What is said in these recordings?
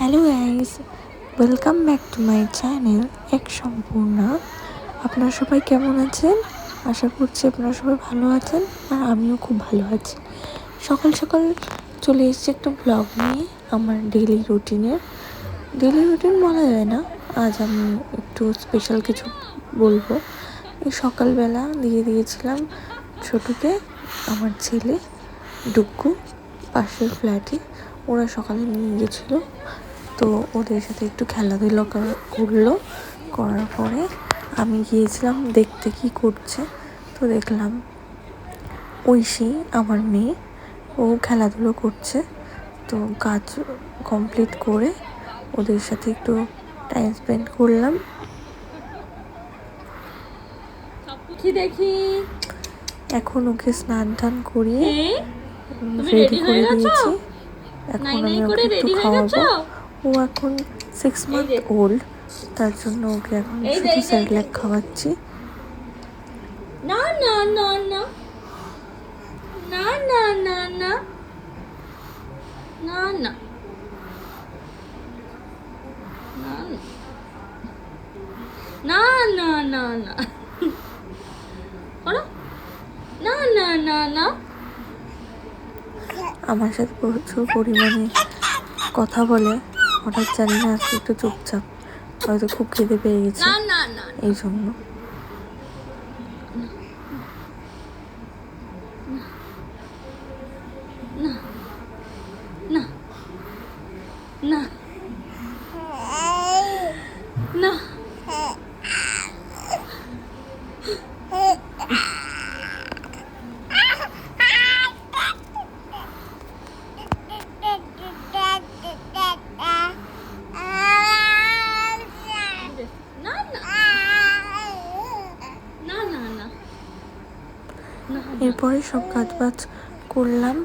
Hello guys, welcome back to my channel এক সম্পূর্ণা। আপনারা সবাই কেমন আছেন? আশা করছি আপনারা সবাই ভালো আছেন, আর আমিও খুব ভালো আছি। সকাল সকাল চলে এসেছি একটা ব্লগ নিয়ে, আমার ডেলি রুটিন বলা যায় না, আজ আমি একটু স্পেশাল কিছু বলবো। এই সকালবেলা দিয়ে দিয়েছিলাম ছোটুকে, আমার ছেলে ডুগ্গু পাশের ফ্ল্যাটে, ওরা সকালে নিয়ে গেছিলো, তো ওদের সাথে একটু খেলাধুলো করলো। করার পরে আমি গিয়েছিলাম দেখতে কি করছে। তো দেখলাম ঐশী আমার মেয়ে, ও খেলাধুলো করছে। তো কাজ কমপ্লিট করে ওদের সাথে একটু টাইম স্পেন্ড করলাম। এখন ওকে স্নান টান করিয়ে রেডি করে দিয়েছি। এখন আমি ওকে একটু খাওয়াবো। ও এখন 6 month ওল্ড, তার জন্য ওকে এখন শুধু সেরেলাক খাওয়াচ্ছি। না না না না না না না না না না না না না না করো না না না না। আমার সাথে প্রচুর পরিমাণে কথা বলে, হঠাৎ জানি না আজকে একটু চুপচাপ, হয়তো খুব খিদে পেয়ে গেছে এই জন্য। না না না এরপরে সব কাজবাজ করলাম,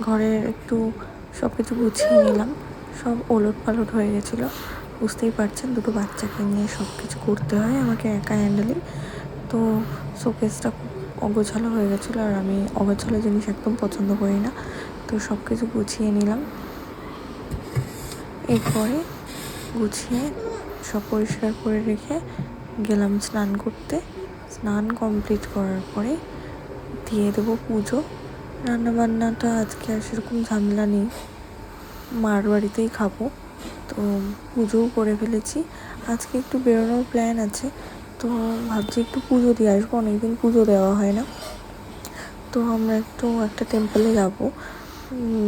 ঘরের একটু সব কিছু গুছিয়ে নিলাম। সব ওলট পালট হয়ে গেছিলো, বুঝতেই পারছেন, দুটো বাচ্চাকে নিয়ে সব কিছু করতে হয় আমাকে একা হ্যান্ডেলিং। তো শোকেসটা খুব অগোছালো হয়ে গেছিলো, আর আমি অগোছালো জিনিস একদম পছন্দ করি না। তো সব কিছু গুছিয়ে নিলাম। এরপরে গুছিয়ে সব পরিষ্কার করে রেখে গেলাম স্নান করতে। স্নান কমপ্লিট করার পরে দিয়ে দেবো পুজো। রান্নাবান্নাটা আজকে আর সেরকম ঝামেলা নেই, মার বাড়িতেই খাবো, তো পুজোও করে ফেলেছি। আজকে একটু বেরোনোর প্ল্যান আছে, তো ভাবছি একটু পুজো দিয়ে আসবো, অনেকদিন পুজো দেওয়া হয় না। তো আমরা একটু একটা টেম্পলে যাব,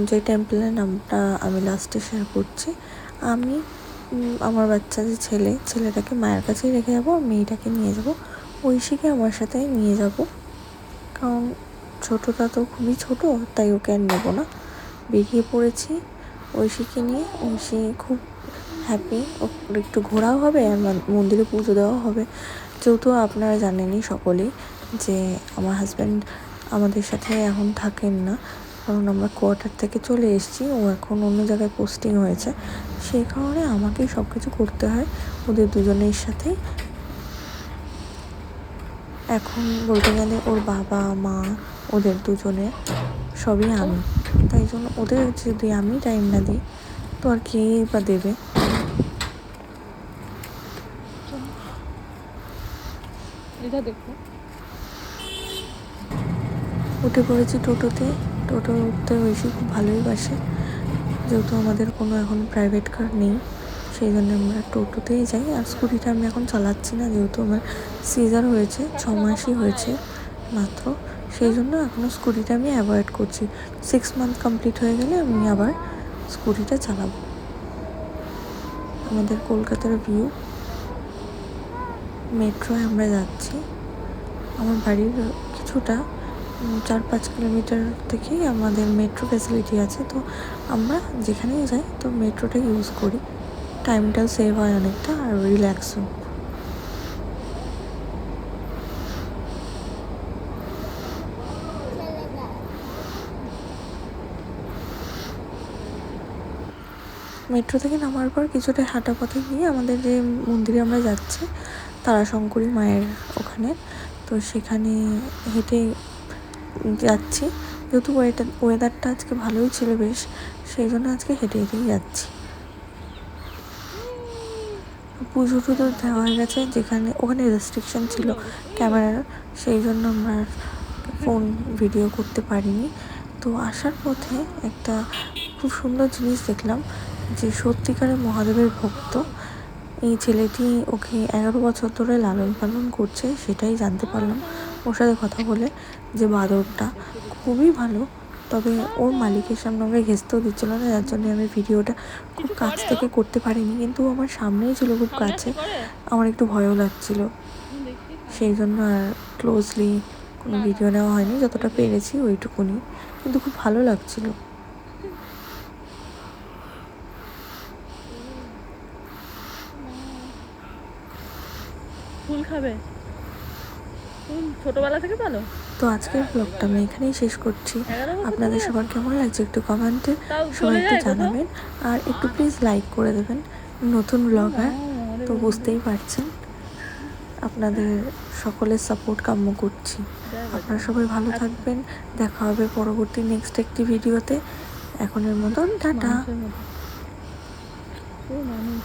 যে টেম্পলের নামটা আমি লাস্টে শেয়ার করছি। আমি আমার বাচ্চা যে ছেলেটাকে মায়ের কাছেই রেখে যাবো, আর মেয়েটাকে নিয়ে যাব, ঐশীকে আমার সাথে নিয়ে যাব, কারণ ছোটোটা তো খুবই ছোটো, তাই ওকে আর নেবো না। বেরিয়ে পড়েছি ঐশীকে নিয়ে। ঐশী খুব হ্যাপি, ওর একটু ঘোরাও হবে আর মন্দিরে পুজো দেওয়া হবে। যেহেতু আপনারা জানেনই সকলেই যে আমার হাজব্যান্ড আমাদের সাথে এখন থাকেন না, কারণ আমরা কোয়ার্টার থেকে চলে এসেছি, ও এখন অন্য জায়গায় পোস্টিং হয়েছে। সেই কারণে আমাকেই সব কিছু করতে হয় ওদের দুজনের সাথেই। এখন বলতে গেলে ওর বাবা মা ওদের দুজনে সবই আমি, তাই জন্য ওদের যদি আমি টাইম না দিই তো আর কেই বা দেবে। উঠে পড়েছি টোটোতে। টোটো উঠতে বেশি খুব ভালোই বাসে, যেহেতু আমাদের কোনো এখন প্রাইভেট কার নেই, সেই জন্য আমরা টোটোতেই যাই। আর স্কুটিটা আমি এখন চালাচ্ছি না, যেহেতু আমার সিজার হয়েছে, 6 মাসই হয়েছে মাত্র, সেই জন্য এখনও স্কুটিটা আমি অ্যাভয়েড করছি। 6 month কমপ্লিট হয়ে গেলে আমি আবার স্কুটিটা চালাবো। আমাদের কলকাতার ভিউ, মেট্রোয় আমরা যাচ্ছি। আমার বাড়ির কিছুটা 4-5 কিলোমিটার থেকেই আমাদের মেট্রো ফ্যাসিলিটি আছে, তো আমরা যেখানেই যাই তো মেট্রোটা ইউজ করি। টাইমটাও সেভ হয় অনেকটা, আর রিল্যাক্সও। মেট্রো থেকে নামার পর কিছুটা হাঁটা পথে গিয়ে আমাদের যে মন্দিরে আমরা যাচ্ছি, তারাশঙ্করী মায়ের ওখানে, তো সেখানে হেঁটে যাচ্ছি। যেহেতু ওয়েদারটা আজকে ভালোই ছিল বেশ, সেই জন্য আজকে হেঁটে হেঁটেই যাচ্ছি। পুজো টুজো দেওয়া হয়ে গেছে, যেখানে ওখানে রেস্ট্রিকশন ছিল ক্যামেরার, সেই জন্য আমরা ফোন ভিডিও করতে পারিনি। তো আসার পথে একটা খুব সুন্দর জিনিস দেখলাম, যে সত্যিকারের মহাদেবের ভক্ত এই ছেলেটি ওকে 11 বছর ধরে লালন পালন করছে, সেটাই জানতে পারলাম ওর সাথে কথা বলে, যে বাঁদরটা খুবই ভালো। তবে ওর মালিকের সামনে আমাকে ঘেঁচতেও দিচ্ছিলো না, যার জন্য আমি ভিডিওটা খুব কাছ থেকে করতে পারিনি, কিন্তু আমার সামনেই ছিল খুব কাছে, আমার একটু ভয়ও লাগছিল, সেই জন্য আর ক্লোজলি কোনো ভিডিও নেওয়া হয়নি, যতটা পেরেছি ওইটুকুনি, কিন্তু খুব ভালো লাগছিল। ফুল খাবে? ফুল ছোটবেলা থেকে ভালো। তো আজকের ব্লগটা আমি এখানেই শেষ করছি। আপনাদের সবার কেমন লাগছে একটু কমেন্টে সবাই একটু জানাবেন, আর একটু প্লিজ লাইক করে দেবেন। নতুন ব্লগার তো বুঝতেই পারছেন, আপনাদের সকলের সাপোর্ট কাম্য করছি। আপনারা সবাই ভালো থাকবেন, দেখা হবে পরবর্তী নেক্সট একটি ভিডিওতে। এখনের মতন টাটা। মানুষ